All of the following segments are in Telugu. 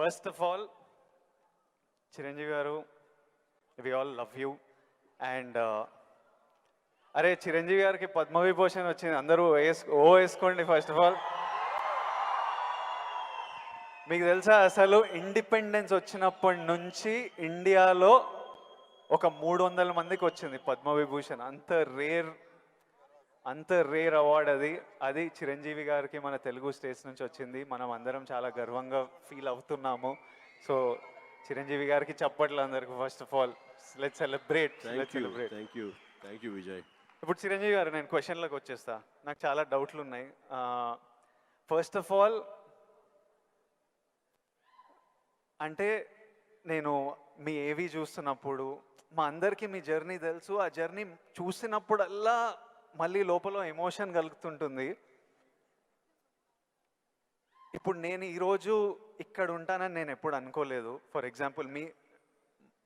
First of all Chiranjeevi garu, we all love you. And అరే చిరంజీవి గారికి పద్మవిభూషణ్ వచ్చింది, అందరూ వేసుకోండి. ఫస్ట్ ఆఫ్ ఆల్ మీకు తెలుసా అసలు ఇండిపెండెన్స్ వచ్చినప్పటి నుంచి ఇండియాలో ఒక 300 మందికి వచ్చింది పద్మవిభూషణ్. అంత రేర్ అవార్డ్ అది. అది చిరంజీవి గారికి మన తెలుగు స్టేట్స్ నుంచి వచ్చింది. మనం అందరం చాలా గర్వంగా ఫీల్ అవుతున్నాము. సో చిరంజీవి గారికి చప్పట్లు అందరికి. First of all let's celebrate. Thank you Vijay. ఇప్పుడు చిరంజీవి గారు, నేను క్వశ్చన్లకు వచ్చేస్తా. నాకు చాలా డౌట్లు ఉన్నాయి. ఫస్ట్ ఆఫ్ ఆల్ అంటే నేను మీ ఏవి చూస్తున్నప్పుడు మా అందరికీ మీ జర్నీ తెలుసు. ఆ జర్నీ చూసినప్పుడల్లా మళ్ళీ లోపల ఎమోషన్ కలుగుతుంటుంది. ఇప్పుడు నేను ఈరోజు ఇక్కడ ఉంటానని నేను ఎప్పుడు అనుకోలేదు. ఫర్ ఎగ్జాంపుల్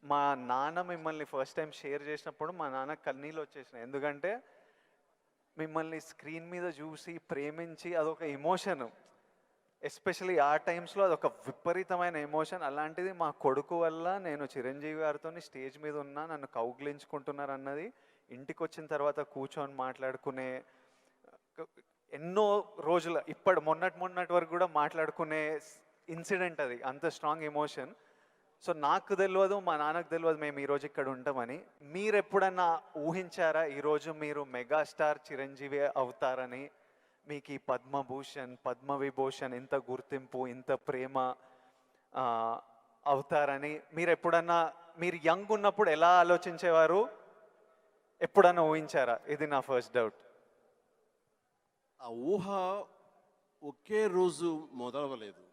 మా నాన్న మిమ్మల్ని ఫస్ట్ టైం షేర్ చేసినప్పుడు మా నాన్న కన్నీళ్ళు వచ్చేసినాయి. ఎందుకంటే మిమ్మల్ని స్క్రీన్ మీద చూసి ప్రేమించి అదొక ఎమోషన్. ఎస్పెషలీ ఆ టైమ్స్లో అదొక విపరీతమైన ఎమోషన్. అలాంటిది మా కొడుకు వల్ల నేను చిరంజీవి గారితో స్టేజ్ మీద ఉన్నా, నన్ను కౌగిలించుకుంటున్నారు అన్నది ఇంటికి వచ్చిన తర్వాత కూర్చొని మాట్లాడుకునే ఎన్నో రోజుల మొన్నటి వరకు కూడా మాట్లాడుకునే ఇన్సిడెంట్ అది. అంత స్ట్రాంగ్ ఎమోషన్. సో నాకు తెలియదు, మా నాన్నకు తెలియదు మేము ఈరోజు ఇక్కడ ఉంటామని. మీరు ఎప్పుడన్నా ఊహించారా ఈరోజు మీరు మెగాస్టార్ చిరంజీవి అవుతారని? మీకు ఈ పద్మభూషణ్, పద్మవిభూషణ్, ఇంత గుర్తింపు, ఇంత ప్రేమ అవుతారని మీరు ఎప్పుడన్నా, మీరు యంగ్ ఉన్నప్పుడు ఎలా ఆలోచించేవారు? ఎప్పుడన్నా ఊహించారా? ఇది నా ఫస్ట్ డౌట్. ఆ ఊహ ఒకే రోజు మొదలవలేదు.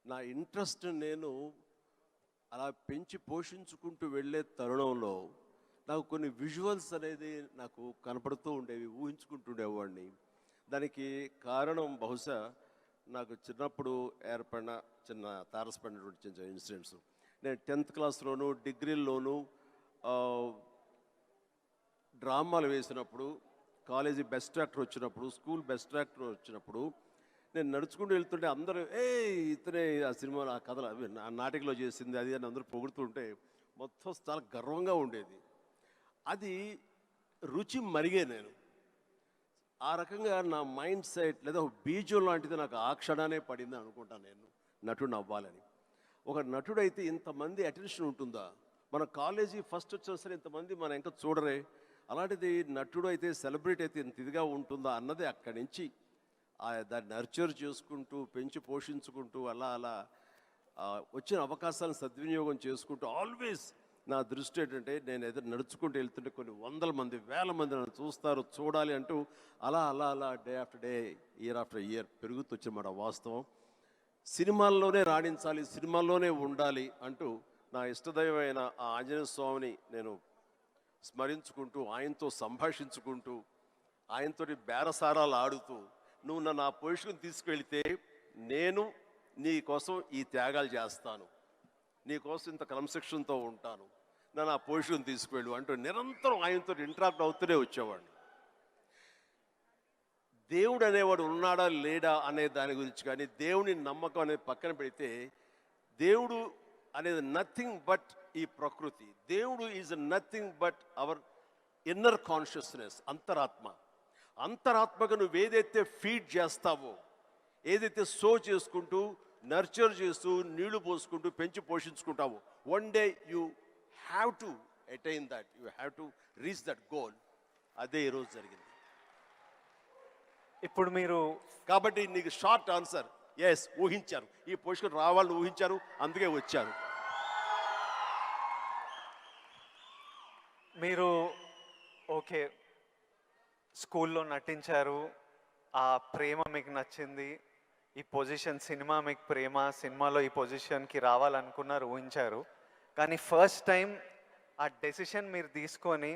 నా ఇంట్రెస్ట్ నేను అలా పెంచి పోషించుకుంటూ వెళ్ళే తరుణంలో నాకు కొన్ని విజువల్స్ అనేది నాకు కనపడుతూ ఉండేవి, ఊహించుకుంటుండేవాడిని. దానికి కారణం బహుశా నాకు చిన్నప్పుడు ఏర్పడిన చిన్న తారసపడినటువంటి చిన్న ఇన్సిడెంట్స్. నేను 10th క్లాస్లోను డిగ్రీల్లోనూ డ్రామాలు వేసినప్పుడు, కాలేజీ బెస్ట్ యాక్టర్ వచ్చినప్పుడు, స్కూల్ బెస్ట్ యాక్టర్ వచ్చినప్పుడు నేను నడుచుకుంటూ వెళ్తుంటే అందరూ ఇతనే ఆ సినిమాలో ఆ కథలు అవి ఆ నాటికలో చేసింది అది అని అందరూ పొగుడుతుంటే మొత్తం చాలా గర్వంగా ఉండేది. అది రుచి మరిగే నేను ఆ రకంగా నా మైండ్ సెట్ లేదా ఒక బీజం లాంటిది నాకు ఆ క్షణానే పడింది అనుకుంటాను నేను నటుడు అవ్వాలని. ఒక నటుడైతే ఇంతమంది అటెన్షన్ ఉంటుందా? మన కాలేజీ ఫస్ట్ వచ్చినా సరే ఇంతమంది మన ఇంకా చూడరే, అలాంటిది నటుడు అయితే సెలబ్రిటీ అయితే ఇంత ఇదిగా ఉంటుందా అన్నది అక్కడి నుంచి దాన్ని నర్చర్ చేసుకుంటూ పెంచి పోషించుకుంటూ అలా వచ్చిన అవకాశాలను సద్వినియోగం చేసుకుంటూ ఆల్వేస్ నా దృష్టి ఏంటంటే నేను ఎదురు నడుచుకుంటూ వెళ్తుంటే కొన్ని 100 మంది 1000 మంది నన్ను చూస్తారు, చూడాలి అంటూ అలా day after day, year after year పెరుగుతూ వచ్చినమాట వాస్తవం. సినిమాల్లోనే రాణించాలి, సినిమాల్లోనే ఉండాలి అంటూ నా ఇష్టదైవమైన ఆ ఆంజనేయ స్వామిని నేను స్మరించుకుంటూ, ఆయనతో సంభాషించుకుంటూ, ఆయనతోటి బేరసారాలు ఆడుతూ, నువ్వు నన్ను ఆ పొజిషన్ తీసుకెళ్తే నేను నీ కోసం ఈ త్యాగాలు చేస్తాను, నీ కోసం ఇంత క్రమశిక్షణతో ఉంటాను, నన్ను ఆ పొజిషన్ తీసుకువెళ్ళు అంటూ నిరంతరం ఆయనతో ఇంటరాక్ట్ అవుతూనే వచ్చేవాడిని. దేవుడు అనేవాడు ఉన్నాడా లేడా అనే దాని గురించి కానీ, దేవుని నమ్మకం అనేది పక్కన పెడితే, దేవుడు అనేది నథింగ్ బట్ ఈ ప్రకృతి. దేవుడు is nothing but our inner consciousness, అంతరాత్మగా నువ్వు ఏదైతే ఫీడ్ చేస్తావో, ఏదైతే సో చేసుకుంటూ నర్చర్ చేస్తూ నీళ్లు పోసుకుంటూ పెంచి పోషించుకుంటావో, one day you have to attain that, you have to reach that goal. అదే ఈరోజు జరిగింది. ఇప్పుడు మీరు కాబట్టి నీకు షార్ట్ ఆన్సర్ ఎస్, ఊహించారు, ఈ పొజిషన్ రావాలని ఊహించారు, అందుకే వచ్చారు. మీరు ఓకే స్కూల్లో నటించారు, ఆ ప్రేమ మీకు నచ్చింది, ఈ పొజిషన్ సినిమా మీకు ప్రేమ, సినిమాలో ఈ పొజిషన్కి రావాలనుకున్నారు, ఊహించారు. కానీ ఫస్ట్ టైం ఆ డెసిషన్ మీరు తీసుకొని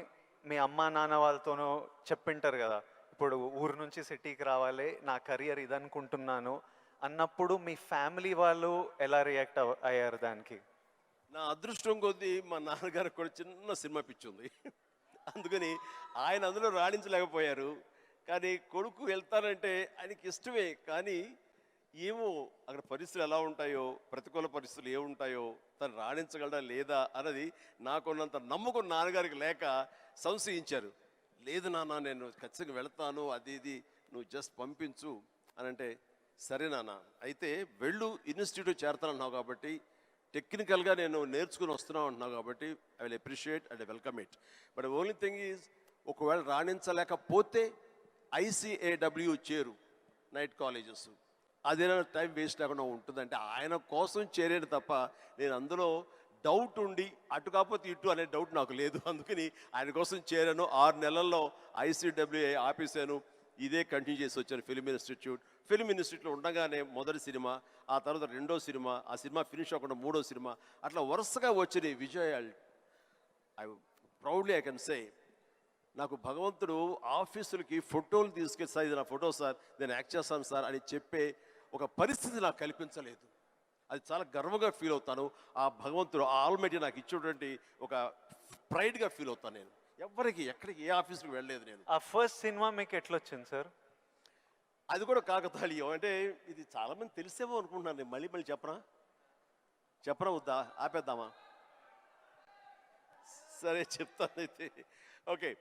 మీ అమ్మా నాన్న వాళ్ళతోనూ చెప్పింటారు కదా, ఇప్పుడు ఊరు నుంచి సిటీకి రావాలి, నా కెరియర్ ఇదనుకుంటున్నాను అన్నప్పుడు మీ ఫ్యామిలీ వాళ్ళు ఎలా రియాక్ట్ అయ్యారు దానికి? నా అదృష్టం కొద్దీ మా నాన్నగారికి కూడా చిన్న సినిమా పిచ్చి ఉంది, అందుకని ఆయన అందులో రాణించలేకపోయారు. కానీ కొడుకు వెళ్తానంటే ఆయనకి ఇష్టమే, కానీ ఏమో అక్కడ పరిస్థితులు ఎలా ఉంటాయో, ప్రతికూల పరిస్థితులు ఏముంటాయో, తను రాణించగలడా లేదా అన్నది నాకున్నంత నమ్మకం నాన్నగారికి లేక సంశయించారు. లేదు నాన్న, నేను ఖచ్చితంగా వెళ్తాను, అది ఇది నువ్వు జస్ట్ పంపించు అని అంటే, సరే నాన్న అయితే వెళ్ళు, ఇన్స్టిట్యూట్ చేరతానన్నావు కాబట్టి, టెక్నికల్గా నేను నేర్చుకుని వస్తున్నావు అంటున్నావు కాబట్టి I will appreciate and welcome it. But only thing is, ఒకవేళ రాణించలేకపోతే ICAW చేరు, నైట్ కాలేజెస్, అదేనా టైం వేస్ట్ లేకుండా ఉంటుందంటే ఆయన కోసం చేరేది తప్ప, నేను అందులో డౌట్ ఉండి అటు కాకపోతే ఇటు అనే డౌట్ నాకు లేదు. అందుకని ఆయన కోసం చేరాను. 6 నెలల్లో ICWA ఆపేశాను. ఇదే కంటిన్యూ చేసి వచ్చాను ఫిల్మ్ ఇన్స్టిట్యూట్. ఫిల్మ్ ఇన్స్టిట్యూట్లో ఉండగానే మొదటి సినిమా, ఆ తర్వాత రెండో సినిమా, ఆ సినిమా ఫినిష్ అవ్వకుండా మూడో సినిమా, అట్లా వరుసగా వచ్చినాయి విజయాలు. I proudly I can say, నాకు భగవంతుడు ఆఫీసులకి ఫోటోలు తీసుకెళ్ళి, సార్ ఇది నా ఫోటో సార్, నేను యాక్ట్ చేస్తాను సార్ అని చెప్పే ఒక పరిస్థితి నాకు కల్పించలేదు. అది చాలా గర్వంగా ఫీల్ అవుతాను. ఆ భగవంతుడు, ఆ ఆల్మైటీ నాకు ఇచ్చేటువంటి ఒక ప్రైడ్గా ఫీల్ అవుతాను. నేను ఎవరికి ఎక్కడికి ఏ ఆఫీస్కి వెళ్ళలేదు నేను. ఆ ఫస్ట్ సినిమా మీకు ఎట్లా వచ్చింది సార్? అది కూడా కాకతాళీయం. అంటే ఇది చాలామంది తెలిసేమో అనుకుంటున్నాను. నేను మళ్ళీ మళ్ళీ చెప్పరా వద్దా, ఆపేద్దామా? సరే చెప్తాను అయితే. ఓకే,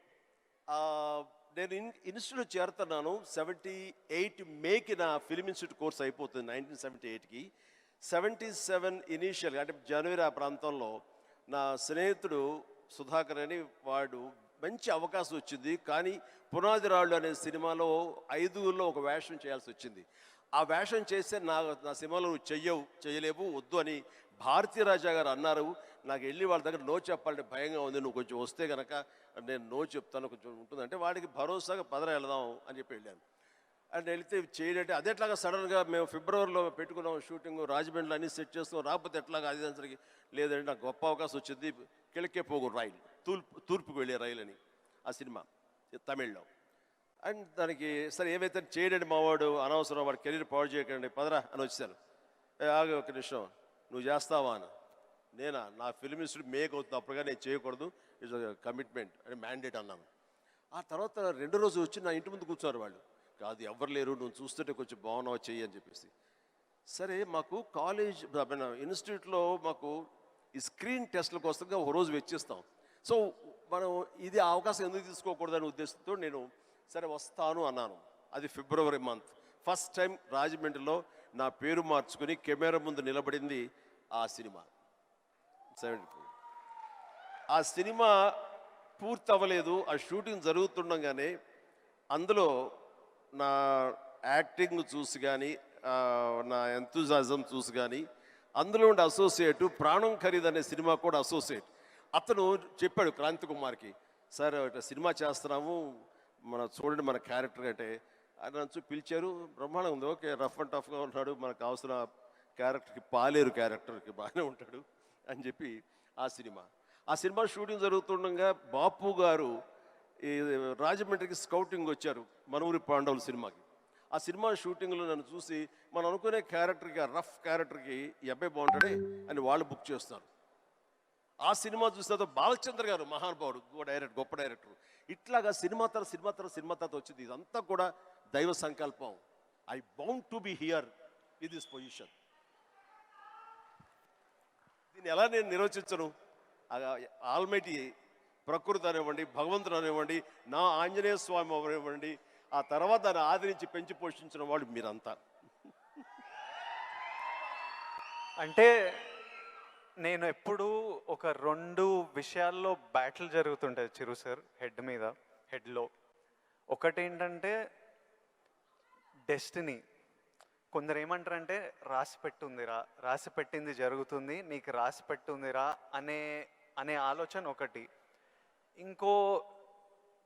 నేను ఇన్స్టిట్యూట్ చేరుతున్నాను 78 మేకి నా ఫిలిం ఇన్స్టిట్యూట్ కోర్స్ అయిపోతుంది 1978కి. 77 ఇనీషియల్గా అంటే జనవరి ఆ ప్రాంతంలో నా స్నేహితుడు సుధాకర్ అని, వాడు మంచి అవకాశం వచ్చింది. కానీ పునాది రాళ్ళు అనే సినిమాలో 5గురిలో ఒక వేషం చేయాల్సి వచ్చింది. ఆ వేషం చేస్తే నా సినిమాలో నువ్వు చేయలేవు, వద్దు అని భారతీ రాజా గారు అన్నారు. నాకు వెళ్ళి వాళ్ళ దగ్గర నో చెప్పాలంటే భయంగా ఉంది, నువ్వు కొంచెం వస్తే కనుక నేను నో చెప్తాను, కొంచెం ఉంటుందంటే వాడికి భరోసాగా పదరా వెళదాం అని చెప్పి వెళ్ళాను. అండ్ వెళితే చేయంటే అదేట్లాగా సడన్గా మేము ఫిబ్రవరిలో పెట్టుకున్నాం షూటింగ్, రాజమండ్రిలో అన్ని సెట్ చేస్తున్నాం, రాకపోతే ఎట్లాగా అది దానికి లేదంటే నాకు గొప్ప అవకాశం వచ్చింది. కిళకే పోగు రైలు, తూర్పుకు వెళ్ళే రైలు అని ఆ సినిమా తమిళ్లో. అండ్ దానికి సరే ఏమైతే చేయడండి, మావాడు అనవసరం, వాడు కెరీర్ పాడు చేయకండి, పదరా అని వచ్చాను. ఆగి ఒక నిమిషం, నువ్వు చేస్తావా అని. నేనా, నా ఫిల్మ్ ఇన్స్టిట్యూట్ మేక్ అవుతుంది, అప్పుడుగా నేను చేయకూడదు, ఇట్స్ కమిట్మెంట్ అని మ్యాండేట్ అన్నాను. ఆ తర్వాత 2వ రోజు వచ్చి నా ఇంటి ముందు కూర్చున్నారు వాళ్ళు. కాదు ఎవరు లేరు, నువ్వు చూస్తుంటే కొంచెం బాగున్నావు చెయ్యి అని చెప్పేసి. సరే మాకు కాలేజ్ ఇన్స్టిట్యూట్లో మాకు ఈ స్క్రీన్ టెస్ట్ల కోసంగా ఒక రోజు వెచ్చిస్తాం. సో మనం ఇది అవకాశం ఎందుకు తీసుకోకూడదనే ఉద్దేశంతో నేను సరే వస్తాను అన్నాను. అది ఫిబ్రవరి మంత్. ఫస్ట్ టైం రాజమండ్రిలో నా పేరు మార్చుకుని కెమెరా ముందు నిలబడింది ఆ సినిమా. ఆ సినిమా పూర్తి అవ్వలేదు, ఆ షూటింగ్ జరుగుతుండగానే అందులో నా యాక్టింగ్ చూసి కానీ, నా ఎంతూజాజం చూసి కానీ, అందులో ఉండే అసోసియేటు ప్రాణం ఖరీదు అనే సినిమా కూడా అసోసియేట్ అతను చెప్పాడు క్రాంతి కుమార్కి, సార్ ఇట్లా సినిమా చేస్తున్నాము, చూడండి మన క్యారెక్టర్ అంటే. ఆయన నన్ను పిలిచారు, బ్రహ్మాండంగా ఉంది, ఓకే రఫ్ అండ్ టఫ్గా ఉన్నాడు, మనకు కావాల్సిన క్యారెక్టర్కి, పాలేరు క్యారెక్టర్కి బాగానే ఉంటాడు అని చెప్పి ఆ సినిమా షూటింగ్ జరుగుతుండగా బాపు గారు ఈ రాజమండ్రికి స్కౌటింగ్ వచ్చారు మనూరి పాండవుల సినిమాకి. ఆ సినిమా షూటింగ్లో నన్ను చూసి మనం అనుకునే క్యారెక్టర్కి, ఆ రఫ్ క్యారెక్టర్కి ఈ అబ్బాయి బాగుంటాడే అని వాళ్ళు బుక్ చేస్తారు. ఆ సినిమా చూస్తే బాలచంద్ర గారు మహానుభావుడు, గొప్ప డైరెక్టర్. ఇట్లాగా సినిమా తర్వాత వచ్చింది. ఇదంతా కూడా దైవ సంకల్పం. I bound to be here with this position. దీన్ని ఎలా నేను నిర్వచించను? ఆల్మైటీ ప్రకృతి అనివ్వండి, భగవంతుడు అనివ్వండి, నా ఆంజనేయ స్వామి అనివ్వండి, ఆ తర్వాత దాన్ని ఆదరించి పెంచి పోషించిన వాళ్ళు మీరంతా. అంటే నేను ఎప్పుడు ఒక 2 విషయాల్లో బ్యాటిల్ జరుగుతుంటుంది చిరు సార్ హెడ్లో. ఒకటి ఏంటంటే డెస్టినీ. కొందరు ఏమంటారంటే రాసి పెట్టింది జరుగుతుంది, నీకు రాసి పెట్టుందిరా అనే ఆలోచన ఒకటి. ఇంకో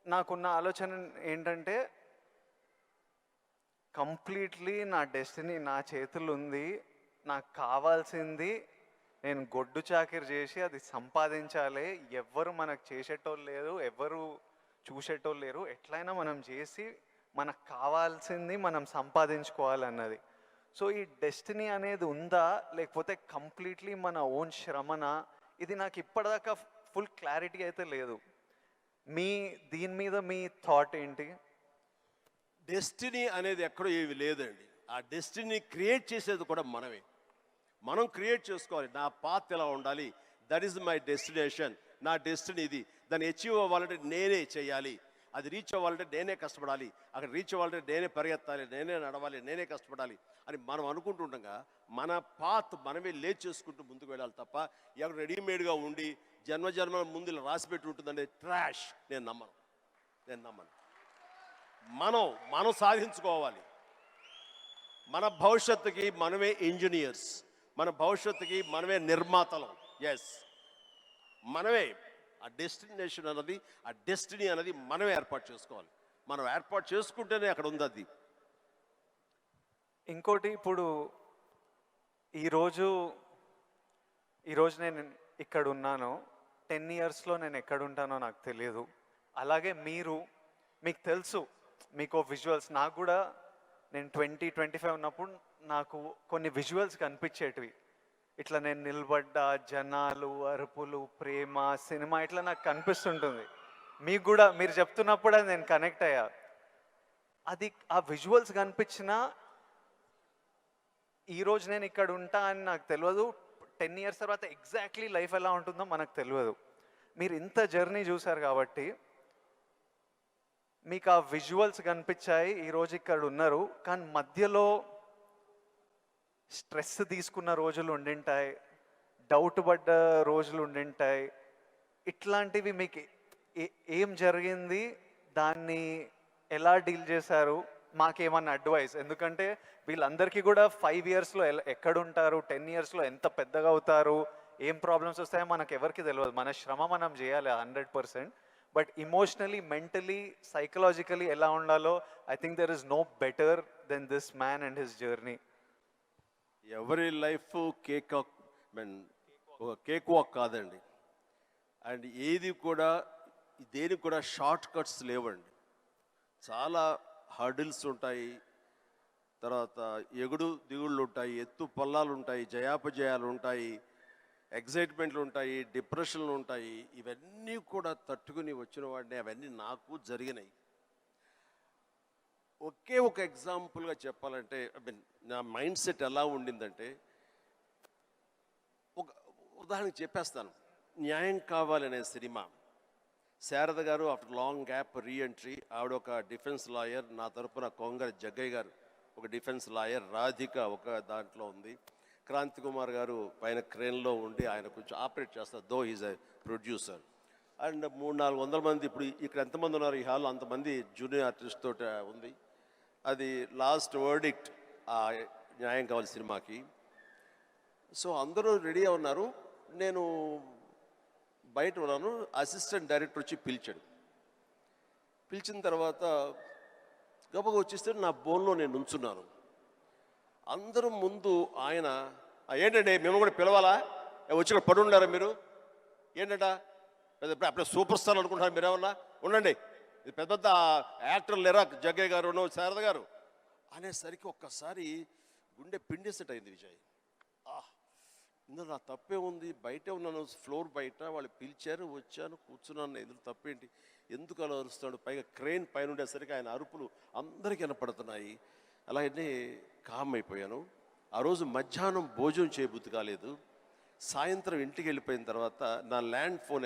నాకున్న ఆలోచన ఏంటంటే కంప్లీట్లీ నా డెస్టినీ నా చేతుల్లో ఉంది, నాకు కావాల్సింది నేను గొడ్డు చాకిరి చేసి అది సంపాదించాలి. ఎవ్వరు మనకు చేసేటోళ్ళు లేరు, ఎవ్వరు చూసేటోళ్ళు లేరు, ఎట్లయినా మనం చేసి మనకు కావాల్సింది మనం సంపాదించుకోవాలన్నది. సో ఈ డెస్టినీ అనేది ఉందా, లేకపోతే కంప్లీట్లీ మన ఓన్ శ్రమనా? ఇది నాకు ఇప్పటిదాకా ఫుల్ క్లారిటీ అయితే లేదు. దీని మీద మీ థాట్ ఏంటి? డెస్టినీ అనేది ఎక్కడో ఏమి లేదండి. ఆ డెస్టినీ క్రియేట్ చేసేది కూడా మనమే. మనం క్రియేట్ చేసుకోవాలి. నా పాత్ ఎలా ఉండాలి, దట్ ఈస్ మై డెస్టినేషన్, నా డెస్టినీ ఇది. దాన్ని అచీవ్ అవ్వాలంటే నేనే చేయాలి, అది రీచ్ అవ్వాలంటే నేనే కష్టపడాలి, అక్కడ రీచ్ అవ్వాలంటే నేనే పరిగెత్తాలి, నేనే నడవాలి, నేనే కష్టపడాలి అని మనం అనుకుంటుండగా మన పాత్ మనమే లేచి చేసుకుంటూ ముందుకు వెళ్ళాలి తప్ప ఎవరు రెడీమేడ్గా ఉండి జన్మజన్మల ముందు ఇలా రాసిపెట్టి ఉంటుందంటే ట్రాష్. నేను నమ్మను. మనం సాధించుకోవాలి. మన భవిష్యత్తుకి మనమే ఇంజనీర్స్, మన భవిష్యత్తుకి మనమే నిర్మాతలం. ఎస్, మనమే ఆ డెస్టినేషన్ అన్నది, ఆ డెస్టినీ అనేది మనమే ఏర్పాటు చేసుకోవాలి. మనం ఏర్పాటు చేసుకుంటేనే అక్కడ ఉంది అది. ఇంకోటి, ఇప్పుడు ఈరోజు నేను ఇక్కడ ఉన్నాను, 10 ఇయర్స్లో నేను ఎక్కడ ఉంటానో నాకు తెలియదు. అలాగే మీకు తెలుసు, మీకు విజువల్స్, నాకు కూడా నేను 20-25 ఉన్నప్పుడు నాకు కొన్ని విజువల్స్ కనిపించేటివి. ఇట్లా నేను నిలబడ్డ జనాలు, అరుపులు, ప్రేమ, సినిమా ఇట్లా నాకు కనిపిస్తుంటుంది. మీకు కూడా మీరు చెప్తున్నప్పుడు అది నేను కనెక్ట్ అయ్యా. అది ఆ విజువల్స్ కనిపించినా ఈరోజు నేను ఇక్కడ ఉంటా అని నాకు తెలియదు. 10 ఇయర్స్ తర్వాత ఎగ్జాక్ట్లీ లైఫ్ ఎలా ఉంటుందో మనకు తెలియదు. మీరు ఇంత జర్నీ చూశారు కాబట్టి మీకు ఆ విజువల్స్ కనిపించాయి, ఈరోజు ఇక్కడ ఉన్నారు. కానీ మధ్యలో స్ట్రెస్ తీసుకున్న రోజులు ఉండింటాయి, డౌట్ పడ్డ రోజులు ఉండింటాయి. ఇట్లాంటివి మీకు ఏం జరిగింది, దాన్ని ఎలా డీల్ చేశారు, మాకేమన్నా అడ్వైస్? ఎందుకంటే వీళ్ళందరికీ కూడా 5 ఇయర్స్లో ఎక్కడుంటారు, 10 ఇయర్స్లో ఎంత పెద్దగా అవుతారు, ఏం ప్రాబ్లమ్స్ వస్తాయో మనకు ఎవరికి తెలియదు. మన శ్రమ మనం చేయాలి 100%. బట్ ఇమోషనలీ, మెంటలీ, సైకలాజికలీ ఎలా ఉండాలో I think there is no better than this man and his journey. ఎవరి లైఫ్ కేక్ వాక్ కాదండి. అండ్ ఏది కూడా, దేనికి కూడా షార్ట్ కట్స్ లేవండి. చాలా హర్డిల్స్ ఉంటాయి, తర్వాత ఎగుడు దిగుళ్ళు ఉంటాయి, ఎత్తు పల్లాలు ఉంటాయి, జయాపజయాలు ఉంటాయి, ఎగ్జైట్మెంట్లు ఉంటాయి, డిప్రెషన్లు ఉంటాయి. ఇవన్నీ కూడా తట్టుకుని వచ్చిన వాడిని, అవన్నీ నాకు జరిగినాయి. ఒకే ఒక ఎగ్జాంపుల్గా చెప్పాలంటే, నా మైండ్ సెట్ ఎలా ఉండిందంటే, ఒక ఉదాహరణకి చెప్పేస్తాను. న్యాయం కావాలనే సినిమా, శారద గారు ఆఫ్టర్ లాంగ్ గ్యాప్ రీఎంట్రీ, ఆవిడ ఒక డిఫెన్స్ లాయర్, నా తరపున కొంగర జగ్గయ్య గారు ఒక డిఫెన్స్ లాయర్, రాధిక ఒక దాంట్లో ఉంది, క్రాంతి కుమార్ గారు పైన క్రేన్లో ఉండి ఆయన కొంచెం ఆపరేట్ చేస్తారు, though is a producer. And 300-400 మంది, ఇప్పుడు ఇక్కడ ఎంతమంది ఉన్నారు ఈ హాల్లో అంతమంది జూనియర్ ఆర్టిస్ట్ తోటి ఉంది. అది లాస్ట్ వర్డిక్ట్ ఆ న్యాయం కావాలి సినిమాకి. సో అందరూ రెడీ ఉన్నారు, నేను బయట ఉన్నాను. అసిస్టెంట్ డైరెక్టర్ వచ్చి పిలిచిన తర్వాత గబగ వచ్చేస్తే నా బోన్లో నేను నుంచున్నాను. అందరూ ముందు ఆయన, ఏంటండి మేము కూడా పిలవాలా, వచ్చి ఇక్కడ పడి ఉండారా మీరు, ఏంటంట అప్పుడే సూపర్ స్టార్ అనుకుంటున్నారు మీరేమన్నా, ఉండండి ఇది పెద్ద పెద్ద యాక్టర్లు లేరా, జగ్గయ్య గారు, శారద గారు అనేసరికి ఒక్కసారి గుండె పిండేసెట్ అయింది విజయ్. ఇందులో నా తప్పే ఉంది, బయటే ఉన్నాను, ఫ్లోర్ బయట, వాళ్ళు పిలిచారు, వచ్చాను, కూర్చున్నాను, ఎదురు తప్పేంటి, ఎందుకు అలా అరుస్తాడు, పైగా క్రెయిన్ పైన ఉండేసరికి ఆయన అరుపులు అందరికీ వినపడుతున్నాయి. అలాగే కామ్ అయిపోయాను. ఆ రోజు మధ్యాహ్నం భోజనం చేయబుద్ధి కాలేదు. సాయంత్రం ఇంటికి వెళ్ళిపోయిన తర్వాత నా ల్యాండ్ ఫోన్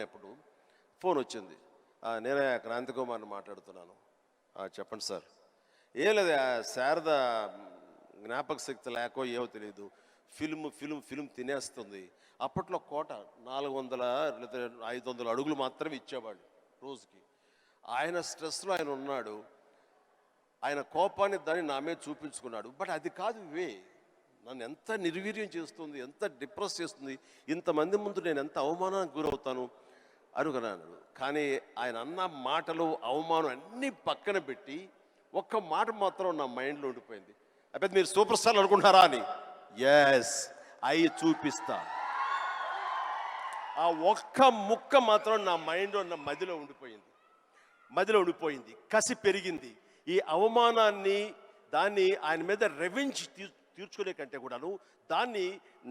వచ్చింది. నేనే క్రాంతి కుమార్ని మాట్లాడుతున్నాను. చెప్పండి సార్. ఏం లేదు, శారద జ్ఞాపక శక్తి లేకో ఏమో తెలియదు, ఫిల్మ్ తినేస్తుంది. అప్పట్లో కోట 400 లేదా 500 అడుగులు మాత్రమే ఇచ్చేవాళ్ళు రోజుకి. ఆయన స్ట్రెస్లో ఆయన ఉన్నాడు, ఆయన కోపాన్ని దాన్ని నా మీద చూపించుకున్నాడు. బట్ అది కాదు నన్ను ఎంత నిర్వీర్యం చేస్తుంది, ఎంత డిప్రెస్ చేస్తుంది, ఇంతమంది ముందు నేను ఎంత అవమానానికి గురవుతాను అనుకున్నాను. కానీ ఆయన అన్న మాటలు, అవమానం అన్నీ పక్కన పెట్టి ఒక్క మాట మాత్రం నా మైండ్లో ఉండిపోయింది. అప్పుడు మీరు సూపర్ స్టార్ అనుకుంటారా అని. ఎస్, అయి చూపిస్తా. ఆ ఒక్క ముక్క మాత్రం నా మైండ్లో, నా మదిలో ఉండిపోయింది. కసి పెరిగింది. ఈ అవమానాన్ని, దాన్ని ఆయన మీద రెవెంజ్ తీర్చుకునే కంటే కూడాను దాన్ని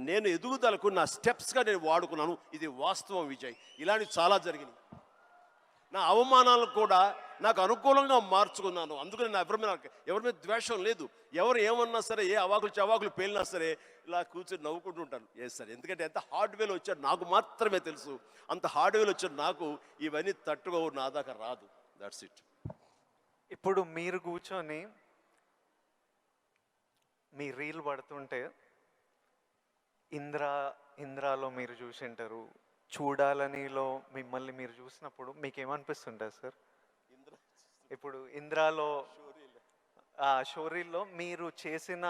నేను ఎదుగుదలకు నా స్టెప్స్గా నేను వాడుకున్నాను. ఇది వాస్తవం విజయ్. ఇలాంటివి చాలా జరిగినాయి. నా అవమానాలకు కూడా నాకు అనుకూలంగా మార్చుకున్నాను. అందుకని నా ఎవరి మీద ద్వేషం లేదు. ఎవరు ఏమన్నా సరే, ఏ అవాకులు చవాకులు పేలినా సరే ఇలా కూర్చొని నవ్వుకుంటూ ఉంటాను. ఎస్ సార్, ఎందుకంటే ఎంత హార్డ్వేర్ వచ్చాడు నాకు మాత్రమే తెలుసు. అంత హార్డ్వేర్ వచ్చాడు నాకు ఇవన్నీ తట్టుకో నా దాకా రాదు. That's it. ఇప్పుడు మీరు కూర్చొని మీ రీల్ పడుతుంటే ఇంద్రాలో మీరు చూసింటారు, చూడాలనిలో మిమ్మల్ని మీరు చూసినప్పుడు మీకు ఏమనిపిస్తుంటుంది సార్? ఇప్పుడు ఇంద్రాలో షోరీల్లో మీరు చేసిన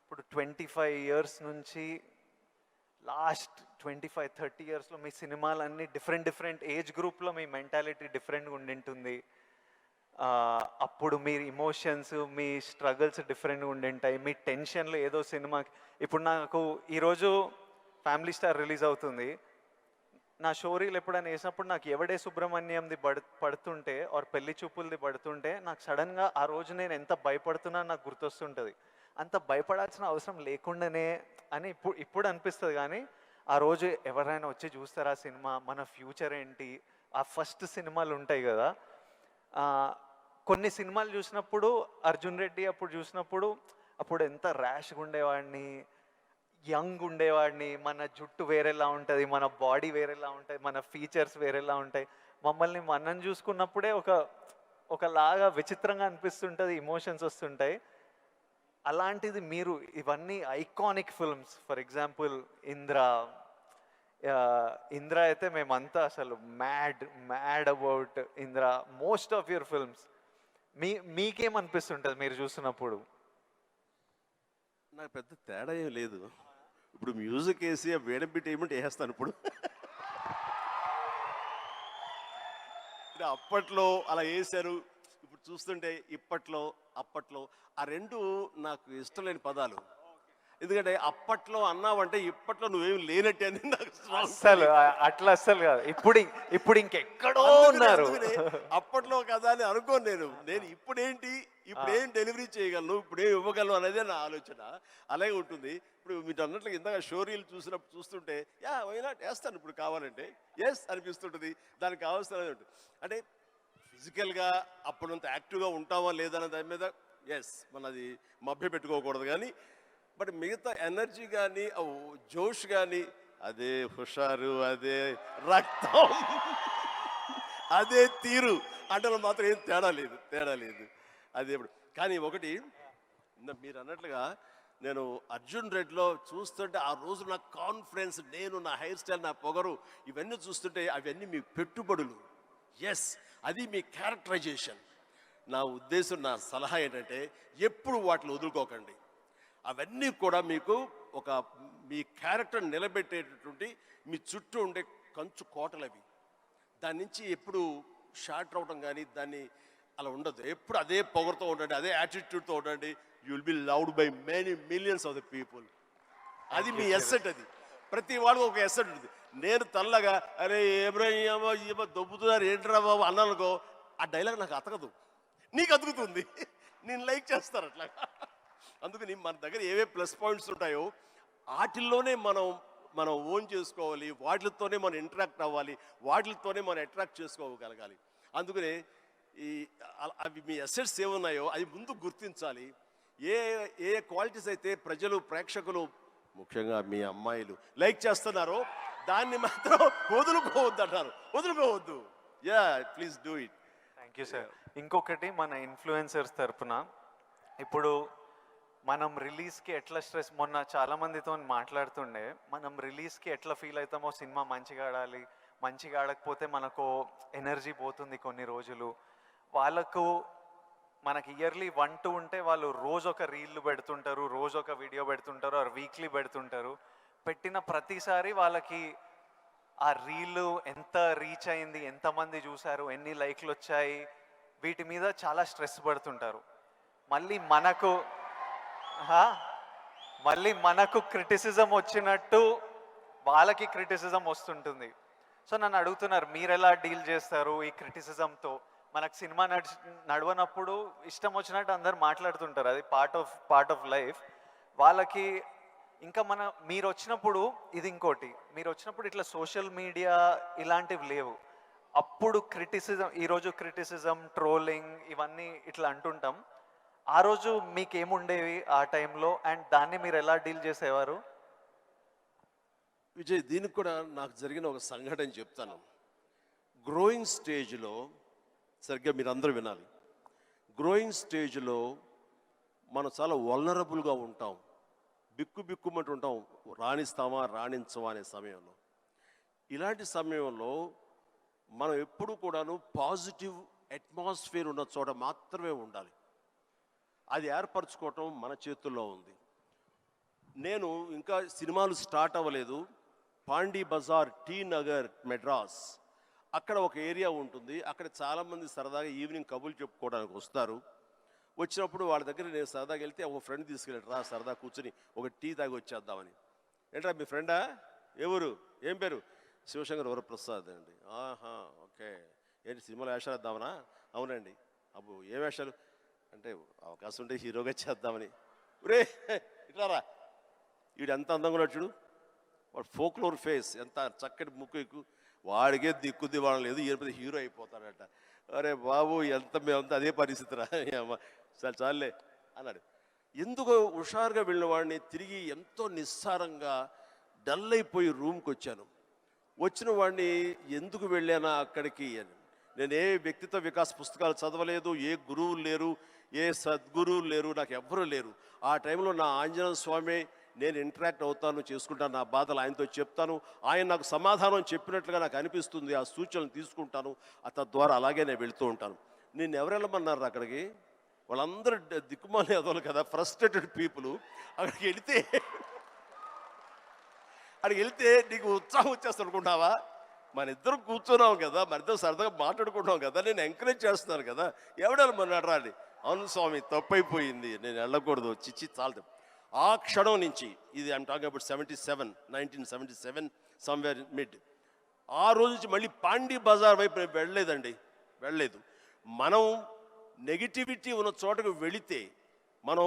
ఇప్పుడు 25 years నుంచి లాస్ట్ 25-30 yearsలో మీ సినిమాలన్నీ డిఫరెంట్ ఏజ్ గ్రూప్లో మీ మెంటాలిటీ డిఫరెంట్గా ఉండింటుంది. అప్పుడు మీ ఇమోషన్స్, మీ స్ట్రగుల్స్ డిఫరెంట్గా ఉండింటాయి. మీ టెన్షన్లు ఏదో సినిమాకి ఇప్పుడు నాకు ఈరోజు ఫ్యామిలీ స్టార్ రిలీజ్ అవుతుంది. నా షోరీలు ఎప్పుడైనా వేసినప్పుడు నాకు ఎవడే సుబ్రహ్మణ్యంది పడుతుంటే ఆర్ పెళ్లి చూపులది పడుతుంటే నాకు సడన్గా ఆ రోజు నేను ఎంత భయపడుతున్నా నాకు గుర్తొస్తుంటుంది. అంత భయపడాల్సిన అవసరం లేకుండానే అని ఇప్పుడు అనిపిస్తుంది. కానీ ఆ రోజు ఎవరైనా వచ్చి చూస్తారా సినిమా, మన ఫ్యూచర్ ఏంటి, ఆ ఫస్ట్ సినిమాలు ఉంటాయి కదా. కొన్ని సినిమాలు చూసినప్పుడు అర్జున్ రెడ్డి అప్పుడు చూసినప్పుడు అప్పుడు ఎంత ర్యాష్గా ఉండేవాడిని, యంగ్ ఉండేవాడిని, మన జుట్టు వేరేలా ఉంటుంది, మన బాడీ వేరేలా ఉంటుంది, మన ఫీచర్స్ వేరేలా ఉంటాయి. మమ్మల్ని మనం చూసుకున్నప్పుడే ఒకలాగా విచిత్రంగా అనిపిస్తుంటుంది, ఇమోషన్స్ వస్తుంటాయి. అలాంటిది మీరు ఇవన్నీ iconic films, for example Indra అయితే మేమంతా అసలు mad about Indra. Most of your films మీకేమనిపిస్తుంటుంది మీరు చూసినప్పుడు? నాకు పెద్ద తేడా ఏం లేదు. ఇప్పుడు మ్యూజిక్ వేసి వేడం బిట్ ఏమంటే వేసేస్తాను. ఇప్పుడు అప్పట్లో అలా వేశారు, ఇప్పుడు చూస్తుంటే ఇప్పట్లో అప్పట్లో ఆ రెండు నాకు ఇష్టం లేని పదాలు. ఎందుకంటే అప్పట్లో అన్నావంటే ఇప్పట్లో నువ్వేమి లేనట్టే అని నాకు అస్సలు అట్లా అస్సలు కాదు. ఇప్పుడు ఇంకెక్కడో ఉన్నారు. అప్పట్లో కదా అని అనుకోను నేను ఇప్పుడేం డెలివరీ చేయగలను, ఇప్పుడేం ఇవ్వగలను అనేది నా ఆలోచన. అలాగే ఉంటుంది. ఇప్పుడు మీరు అన్నట్లు ఇందాక షోరీలు చూస్తుంటే వైనాట్ వేస్తాను ఇప్పుడు కావాలంటే ఎస్ అనిపిస్తుంటుంది. దానికి కావాల్సిన అంటే ఫిజికల్గా అప్పుడంత యాక్టివ్గా ఉంటామా లేదనే దాని మీద ఎస్ మనది మభ్య పెట్టుకోకూడదు. కానీ బట్ మిగతా ఎనర్జీ కానీ జోష్ కానీ అదే హుషారు, అదే రక్తం, అదే తీరు అంటే మాత్రం ఏం తేడా లేదు. అదే కానీ ఒకటి మీరు అన్నట్లుగా నేను అర్జున్ రెడ్డిలో చూస్తుంటే ఆ రోజు నా కాన్ఫిడెన్స్, నేను నా హెయిర్ స్టైల్, నా పొగరు ఇవన్నీ చూస్తుంటే అవన్నీ మీ పెట్టుబడులు. ఎస్, అది మీ క్యారెక్టరైజేషన్. నా ఉద్దేశం, నా సలహా ఏంటంటే ఎప్పుడు వాటిని వదులుకోకండి. అవన్నీ కూడా మీకు మీ క్యారెక్టర్ నిలబెట్టేటటువంటి మీ చుట్టూ ఉండే కంచు కోటలవి. దాని నుంచి ఎప్పుడు షార్ట్ అవడం కానీ దాన్ని అలా ఉండదు. ఎప్పుడు అదే పొగరుతో ఉండండి, అదే యాటిట్యూడ్తో ఉండండి. You will be loved by many millions of the people. అది మీ ఎస్సెట్. అది ప్రతి వాళ్ళకి ఒక ఎస్సెట్ ఉంటుంది. నేను తల్లగా అరే ఏమో దొబ్బుతున్నారు ఏంట్రా బాబు అన్నానుకో, ఆ డైలాగ్ నాకు అతకదు, నీకు అతుకుతుంది, నేను లైక్ చేస్తాను అట్లా. అందుకని మన దగ్గర ఏవే ప్లస్ పాయింట్స్ ఉంటాయో వాటిల్లోనే మనం ఓన్ చేసుకోవాలి, వాటితోనే మనం ఇంటరాక్ట్ అవ్వాలి, వాటితోనే మనం అట్రాక్ట్ చేసుకోగలగాలి. అందుకనే అవి మీ అసెట్స్ ఏమున్నాయో అవి ముందు గుర్తించాలి. ఏ క్వాలిటీస్ అయితే ప్రజలు, ప్రేక్షకులు, ముఖ్యంగా మీ అమ్మాయిలు లైక్ చేస్తున్నారో దాన్ని మాత్రం వదులుకోవద్దు. Please do it. Thank you sir. ఇంకొకటి మన ఇన్ఫ్లుయెన్సర్స్ తరపున ఇప్పుడు మనం రిలీజ్కి ఎట్లా స్ట్రెస్, మొన్న చాలామందితో మాట్లాడుతుండే, మనం రిలీజ్కి ఎట్లా ఫీల్ అవుతామో, సినిమా మంచిగా ఆడాలి, మంచిగా ఆడకపోతే మనకు ఎనర్జీ పోతుంది కొన్ని రోజులు. వాళ్ళకు మనకి ఇయర్లీ 1-2 ఉంటే వాళ్ళు రోజు ఒక రీల్ పెడుతుంటారు, రోజు ఒక వీడియో పెడుతుంటారు, ఆర్ వీక్లీ పెడుతుంటారు. పెట్టిన ప్రతిసారి వాళ్ళకి ఆ రీల్ ఎంత రీచ్ అయింది, ఎంతమంది చూశారు, ఎన్ని లైక్లు వచ్చాయి, వీటి మీద చాలా స్ట్రెస్ పడుతుంటారు. మళ్ళీ మనకు క్రిటిసిజం వచ్చినట్టు వాళ్ళకి క్రిటిసిజం వస్తుంటుంది. సో నన్ను అడుగుతున్నారు, మీరు ఎలా డీల్ చేస్తారు ఈ క్రిటిసిజంతో? మనకు సినిమా నడవనప్పుడు ఇష్టం వచ్చినట్టు అందరు మాట్లాడుతుంటారు, అది పార్ట్ ఆఫ్ లైఫ్. వాళ్ళకి ఇంకా మీరు వచ్చినప్పుడు ఇది ఇంకోటి, మీరు వచ్చినప్పుడు ఇట్లా సోషల్ మీడియా ఇలాంటివి లేవు. అప్పుడు క్రిటిసిజం, ఈరోజు క్రిటిసిజం, ట్రోలింగ్ ఇవన్నీ ఇట్లా అంటుంటాం. ఆ రోజు మీకేముండేవి ఆ టైంలో అండ్ దాన్ని మీరు ఎలా డీల్ చేసేవారు? విజయ్, దీనికి కూడా నాకు జరిగిన ఒక సంఘటన చెప్తాను. గ్రోయింగ్ స్టేజ్లో సరిగ్గా మీరు అందరూ వినాలి. గ్రోయింగ్ స్టేజ్లో మనం చాలా వల్నరబుల్గా ఉంటాం, బిక్కుమంటూ ఉంటాం, రాణిస్తామా రాణించమా అనే సమయంలో. ఇలాంటి సమయంలో మనం ఎప్పుడు కూడాను పాజిటివ్ అట్మాస్ఫియర్ ఉన్న చోట మాత్రమే ఉండాలి. అది ఏర్పరచుకోవటం మన చేతుల్లో ఉంది. నేను ఇంకా సినిమాలు స్టార్ట్ అవ్వలేదు. పాండీ బజార్, టీ నగర్, మెడ్రాస్, అక్కడ ఒక ఏరియా ఉంటుంది. అక్కడ చాలామంది సరదాగా ఈవినింగ్ కబుర్లు చెప్పుకోవడానికి వస్తారు. వచ్చినప్పుడు వాళ్ళ దగ్గర నేను సరదాగా వెళ్తే ఒక ఫ్రెండ్ తీసుకెళ్ళాడు, రా సరదా కూర్చొని ఒక టీ తాగి వచ్చేద్దామని. ఏంట్రా మీ ఫ్రెండా, ఎవరు, ఏం పేరు? శివశంకర్ వరప్రసాద్ అండి. ఆహా, ఓకే. ఏంటి సినిమాలో వేషాలు వేద్దామనా? అవునండి. అబ్బో ఏ వేషాలు అంటే, అవకాశం ఉంటే హీరోగా చేద్దామని. రే ఇట్లారా, వీడు ఎంత అందంగా ఉన్నాడు చూడు, వాడు ఫోక్లోర్ ఫేస్, ఎంత చక్కటి ముక్కు ఎక్కువ, వాడికే దిక్కుద్ది వాడు లేదు, ఈయన హీరో అయిపోతాడట. అరే బాబు, మేమంతా అదే పరిస్థితిరా, చాలా చాలే అన్నాడు. ఎందుకు హుషారుగా వెళ్ళిన వాడిని తిరిగి ఎంతో నిస్సారంగా డల్ అయిపోయి రూమ్కి వచ్చాను. వచ్చిన వాడిని ఎందుకు వెళ్ళానా అక్కడికి అని, నేను ఏ వ్యక్తిత్వ వికాస్ పుస్తకాలు చదవలేదు, ఏ గురువులు లేరు, ఏ సద్గురువులు లేరు, నాకు ఎవ్వరూ లేరు. ఆ టైంలో నా ఆంజనేయ స్వామి నేను ఇంటరాక్ట్ అవుతాను, చేసుకుంటాను, నా బాధలు ఆయనతో చెప్తాను, ఆయన నాకు సమాధానం చెప్పినట్లుగా నాకు అనిపిస్తుంది, ఆ సూచనలు తీసుకుంటాను, తద్వారా అలాగే నేను వెళుతూ ఉంటాను. నేను ఎవరు వెళ్ళమన్నారు అక్కడికి? వాళ్ళందరూ దిక్కుమాలి అదోలు కదా, ఫ్రస్ట్రేటెడ్ పీపుల్. అక్కడికి వెళ్తే నీకు ఉత్సాహం వచ్చేస్తాను అనుకుంటావా? మన ఇద్దరం కూర్చున్నాం కదా, మన ఇద్దరం సరదాగా మాట్లాడుకుంటాం కదా, నేను ఎంకరేజ్ చేస్తున్నాను కదా, ఎవడెళ్ళమన్నాడు రా అని. అవును స్వామి, తప్పైపోయింది, నేను వెళ్ళకూడదు, చిచ్చి చాలు. ఆ క్షణం నుంచి, ఇది I'm talking about 1977 somewhere mid, ఆ రోజు నుంచి మళ్ళీ పాండీ బజార్ వైపు నేను వెళ్ళలేదు. మనం నెగిటివిటీ ఉన్న చోటకు వెళితే, మనం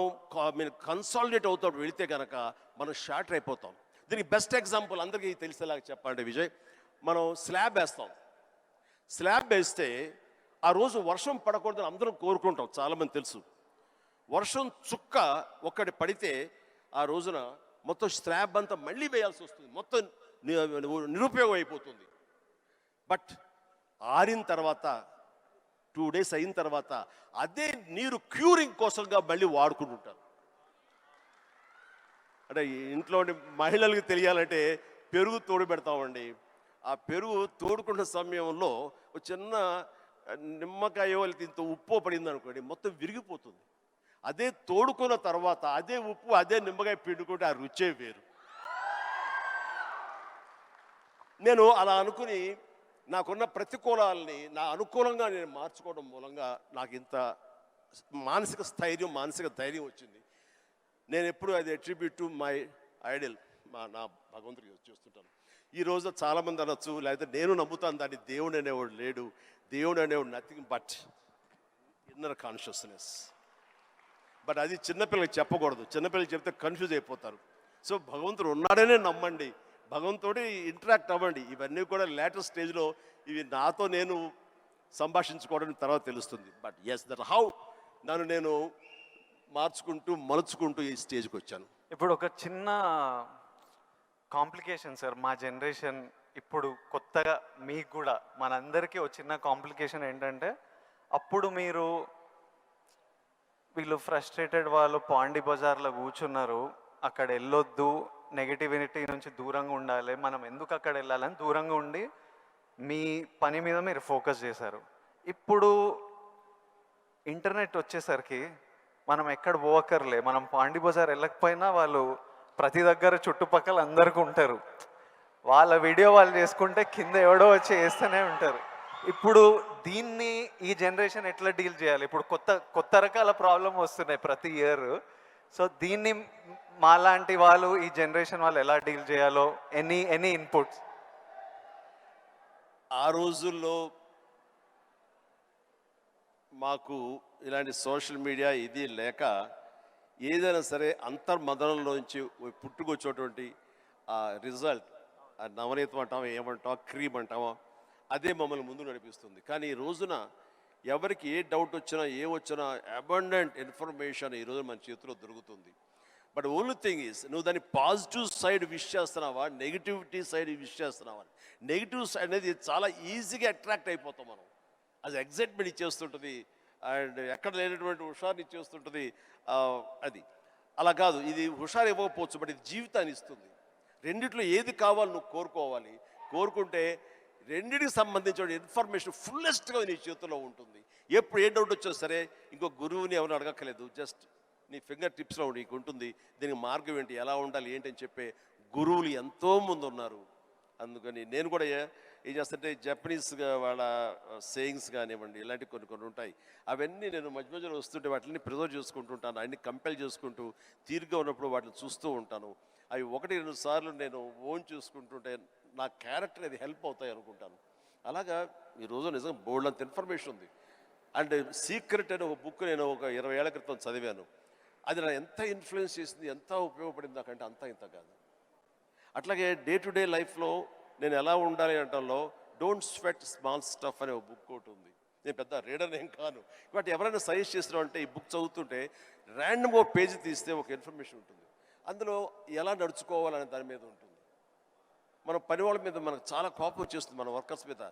కన్సాలిడేట్ అవుతాం, వెళితే కనుక మనం షార్టర్ అయిపోతాం. దీనికి బెస్ట్ ఎగ్జాంపుల్ అందరికీ తెలిసేలాగా చెప్పాలంటే విజయ్, మనం స్లాబ్ వేస్తే ఆ రోజు వర్షం పడకూడదని అందరం కోరుకుంటాం, చాలామంది తెలుసు. వర్షం చుక్క ఒక్కటి పడితే ఆ రోజున మొత్తం స్లాబ్ అంతా మళ్ళీ వేయాల్సి వస్తుంది, మొత్తం నిరుపయోగం అయిపోతుంది. బట్ ఆరిన తర్వాత 2 days అయిన తర్వాత అదే నీరు క్యూరింగ్ కోసంగా మళ్ళీ వాడుకుంటుంటారు. అంటే ఇంట్లో మహిళలకు తెలియాలంటే పెరుగు తోడు పెడతామండి. ఆ పెరుగు తోడుకున్న సమయంలో ఒక చిన్న నిమ్మకాయో ఇంత ఉప్పు పడింది అనుకోండి, మొత్తం విరిగిపోతుంది. అదే తోడుకున్న తర్వాత అదే ఉప్పు అదే నిమ్మకాయ పిండుకుంటే ఆ రుచే వేరు. నేను అలా అనుకుని నాకున్న ప్రతికూలాలని నా అనుకూలంగా నేను మార్చుకోవడం మూలంగా నాకు ఇంత మానసిక స్థైర్యం, మానసిక ధైర్యం వచ్చింది. నేను ఎప్పుడు అది అట్రిబ్యూట్ టు మై ఐడల్, నా భగవంతుడికి చూస్తుంటాను. ఈరోజు చాలామంది అనొచ్చు, లేకపోతే నేను నమ్ముతాను దాన్ని, దేవుడు అనేవాడు లేడు, దేవుడు అనేవాడు nothing but inner consciousness. But అది చిన్నపిల్లలకి చెప్పకూడదు, చిన్నపిల్లలకి చెప్తే కన్ఫ్యూజ్ అయిపోతారు. సో భగవంతుడు ఉన్నాడనే నమ్మండి, భగవంతుడి ఇంటరాక్ట్ అవ్వండి. ఇవన్నీ కూడా లేటెస్ట్ స్టేజ్లో ఇవి నాతో నేను సంభాషించుకోవడం తర్వాత తెలుస్తుంది. బట్ ఎస్, దట్ హౌ నేను మలుచుకుంటూ ఈ స్టేజ్కి వచ్చాను. ఇప్పుడు ఒక చిన్న కాంప్లికేషన్ సార్, మా జనరేషన్ ఇప్పుడు కొత్తగా మీకు కూడా మనందరికీ ఒక చిన్న కాంప్లికేషన్ ఏంటంటే, అప్పుడు వీళ్ళు ఫ్రస్ట్రేటెడ్ వాళ్ళు పాండీ బజార్లో కూర్చున్నారు, అక్కడ వెళ్ళొద్దు, నెగిటివిటీ నుంచి దూరంగా ఉండాలి, మనం ఎందుకు అక్కడ వెళ్ళాలని దూరంగా ఉండి మీ పని మీద మీరు ఫోకస్ చేశారు. ఇప్పుడు ఇంటర్నెట్ వచ్చేసరికి మనం ఎక్కడ పోవక్కర్లే, మనం పాండీ బజార్ వెళ్ళకపోయినా వాళ్ళు ప్రతి దగ్గర చుట్టుపక్కల అందరికీ ఉంటారు, వాళ్ళ వీడియో వాళ్ళు చేసుకుంటే కింద ఎవడో వచ్చి వేస్తూనే ఉంటారు. ఇప్పుడు దీన్ని ఈ జనరేషన్ ఎట్లా డీల్ చేయాలి? ఇప్పుడు కొత్త రకాల ప్రాబ్లం వస్తున్నాయి ప్రతి ఇయర్. సో దీన్ని మాలాంటి వాళ్ళు, ఈ జనరేషన్ వాళ్ళు ఎలా డీల్ చేయాలో, ఎనీ ఇన్పుట్స్? ఆ రోజుల్లో మాకు ఇలాంటి సోషల్ మీడియా ఇది లేక, ఏదైనా సరే అంతర్మదనంలోంచి పుట్టుకొచ్చేటువంటి ఆ రిజల్ట్, ఆ నవనీతం అంటామో ఏమంటామో క్రీమ్ అంటామో, అదే మమ్మల్ని ముందు నడిపిస్తుంది. కానీ ఈ రోజున ఎవరికి ఏ డౌట్ వచ్చినా ఏమొచ్చినా అబండెంట్ ఇన్ఫర్మేషన్ ఈరోజు మన చేతిలో దొరుకుతుంది. బట్ ఓన్లీ థింగ్ ఈజ్ నువ్వు దాన్ని పాజిటివ్ సైడ్ విష్ చేస్తున్నావా, నెగిటివిటీ సైడ్ విష్ చేస్తున్నావా. నెగిటివ్ సైడ్ అనేది చాలా ఈజీగా అట్రాక్ట్ అయిపోతాం మనం. అది ఎగ్జైట్మెంట్ ఇచ్చేస్తుంటుంది అండ్ ఎక్కడ లేనటువంటి హుషారుని ఇచ్చేస్తుంటుంది. అది అలా కాదు, ఇది హుషారు ఇవ్వకపోవచ్చు, బట్ ఇది జీవితాన్ని ఇస్తుంది. రెండిట్లో ఏది కావాలి నువ్వు కోరుకోవాలి. కోరుకుంటే రెండింటికి సంబంధించిన ఇన్ఫర్మేషన్ ఫుల్లెస్ట్గా నీ చేతుల్లో ఉంటుంది. ఎప్పుడు ఏ డౌట్ వచ్చినా సరే ఇంకో గురువుని ఎవరు అడగక్కర్లేదు, జస్ట్ నీ ఫింగర్ టిప్స్లో నీకు ఉంటుంది. దీనికి మార్గం ఏంటి, ఎలా ఉండాలి ఏంటి అని చెప్పే గురువులు ఎంతోమంది ఉన్నారు. అందుకని నేను కూడా ఏం చేస్తుంటే జపనీస్గా వాళ్ళ సేయింగ్స్ కానివ్వండి, ఇలాంటివి కొన్ని ఉంటాయి. అవన్నీ నేను మధ్య మధ్యలో వస్తుంటే వాటిని ప్రిజర్వ్ చేసుకుంటుంటాను, అన్ని కంపెల్ చేసుకుంటూ తీరుగా ఉన్నప్పుడు వాటిని చూస్తూ ఉంటాను. అవి 1-2 సార్లు నేను ఓన్ చూసుకుంటుంటే నా క్యారెక్టర్ అది హెల్ప్ అవుతాయి అనుకుంటాను. అలాగా ఈరోజు నిజంగా బోల్డ్ అంత ఇన్ఫర్మేషన్ ఉంది. అండ్ సీక్రెట్ అనే ఒక బుక్ నేను ఒక 20 ఏళ్ల క్రితం చదివాను. అది నా ఎంత ఇన్ఫ్లుయెన్స్ చేసింది, ఎంత ఉపయోగపడింది నాకంటే అంత ఇంత కాదు. అట్లాగే డే టు డే లైఫ్లో నేను ఎలా ఉండాలి అంటంలో డోంట్ స్వెట్ స్మాల్ స్టఫ్ అనే ఒక బుక్ ఒకటి ఉంది. నేను పెద్ద రీడర్ ఏం కాను, బట్ ఎవరైనా సజెస్ట్ చేసిన అంటే ఈ బుక్ చదువుతుంటే ర్యాండమ్ ఒక పేజీ తీస్తే ఒక ఇన్ఫర్మేషన్ ఉంటుంది. అందులో ఎలా నడుచుకోవాలనే దాని మీద ఉంటుంది. మన పని వాళ్ళ మీద మనకు చాలా కోపం వచ్చేస్తుంది, మన వర్కర్స్ మీద.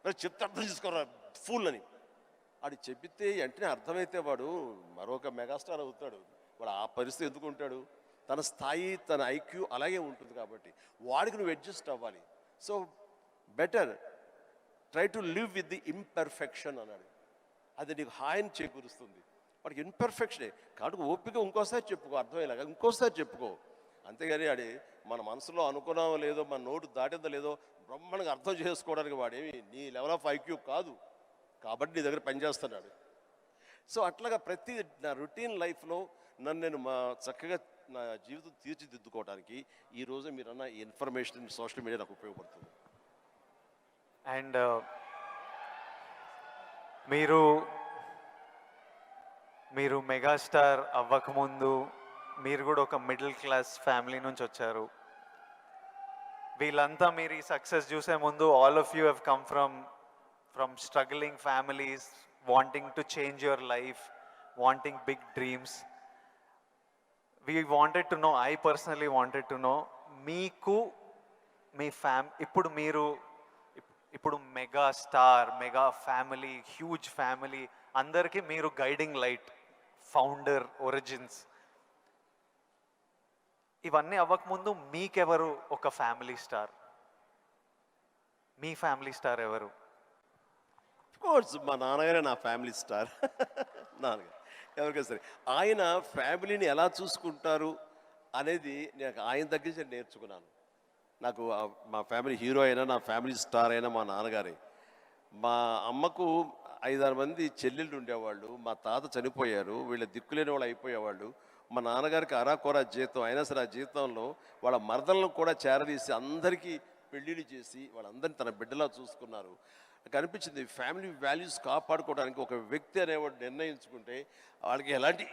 మరి చెప్తే అర్థం చేసుకోరా ఫూల్ అని వాడు చెబితే వెంటనే అర్థమైతే వాడు మరొక మెగాస్టార్ అవుతాడు. వాడు ఆ పరిస్థితి ఎందుకు ఉంటాడు, తన స్థాయి తన ఐక్యూ అలాగే ఉంటుంది. కాబట్టి వాడికి నువ్వు అడ్జస్ట్ అవ్వాలి. So better try to live with the imperfection అన్నాడు. అది నీకు హాయిని చేకూరుస్తుంది. వాడికి ఇన్పర్ఫెక్షనే కాబట్టి ఓపిక ఇంకోసారి చెప్పుకో, అర్థమయ్యేలాగా ఇంకోసారి చెప్పుకో. అంతేగాని అది మన మనసులో అనుకున్నామో లేదో, మన నోటు దాటిందో లేదో బ్రహ్మాండంగా అర్థం చేసుకోవడానికి వాడేమి నీ లెవెల్ ఆఫ్ ఐక్యూ కాదు, కాబట్టి నీ దగ్గర పనిచేస్తున్నాడు. సో అట్లాగా ప్రతి నా రొటీన్ లైఫ్లో నన్ను నేను చక్కగా నా జీవితం తీర్చిదిద్దుకోవడానికి ఈరోజు మీరన్న ఈ ఇన్ఫర్మేషన్ సోషల్ మీడియా నాకు ఉపయోగపడుతుంది. అండ్ మీరు మెగాస్టార్ అవ్వకముందు మీరు కూడా ఒక మిడిల్ క్లాస్ ఫ్యామిలీ నుంచి వచ్చారు. వీళ్ళంతా మీరు ఈ సక్సెస్ చూసే ముందు all of you have come from struggling families, wanting to change your life, wanting big dreams. We wanted to know, I personally wanted to know, మీకు మీ ఇప్పుడు mega star, mega family, huge family అందరికీ మీరు గైడింగ్ లైట్, ఫౌండర్, ఒరిజిన్స్. ఇవన్నీ అవ్వకముందు మీకెవరు ఒక ఫ్యామిలీ స్టార్? మీ ఫ్యామిలీ స్టార్ ఎవరు? కోర్స్ మా నాన్నగారే నా ఫ్యామిలీ స్టార్. నాన్నగారు ఎవరికైనా సరే ఆయన ఫ్యామిలీని ఎలా చూసుకుంటారు అనేది నేను ఆయన దగ్గర నుంచి నేర్చుకున్నాను. నాకు మా ఫ్యామిలీ హీరో అయినా, నా ఫ్యామిలీ స్టార్ అయినా మా నాన్నగారే. మా అమ్మకు 5-6 మంది చెల్లెళ్ళు ఉండేవాళ్ళు. మా తాత చనిపోయారు, వీళ్ళ దిక్కులేని వాళ్ళు అయిపోయేవాళ్ళు. మా నాన్నగారికి అరాకొర జీతం అయినా సరే ఆ జీతంలో వాళ్ళ మరదలను కూడా చేరదీసి అందరికీ పెళ్ళిళ్ళు చేసి వాళ్ళందరినీ తన బిడ్డలా చూసుకున్నారు. నాకు అనిపించింది ఫ్యామిలీ వాల్యూస్ కాపాడుకోవడానికి ఒక వ్యక్తి అనేవాడు నిర్ణయించుకుంటే వాళ్ళకి ఎలాంటి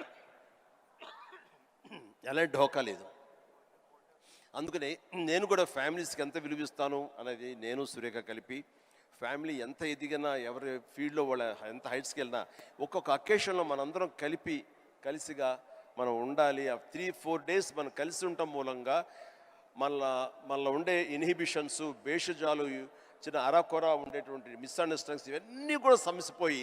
ఢోకా లేదు. అందుకనే నేను కూడా ఫ్యామిలీస్కి ఎంత విలువిస్తాను అనేది నేను సురేఖ కలిపి, ఫ్యామిలీ ఎంత ఎదిగినా ఎవరి ఫీల్డ్లో వాళ్ళ ఎంత హైట్స్కి వెళ్ళినా ఒక్కొక్క అకేషన్లో మనందరం కలిసిగా మనం ఉండాలి. ఆ 3-4 డేస్ మనం కలిసి ఉండటం మూలంగా మళ్ళీ ఉండే ఇన్హిబిషన్స్, భేషజాలు, చిన్న అరాకొర ఉండేటువంటి మిస్అండర్స్టాండింగ్స్ ఇవన్నీ కూడా సమసిపోయి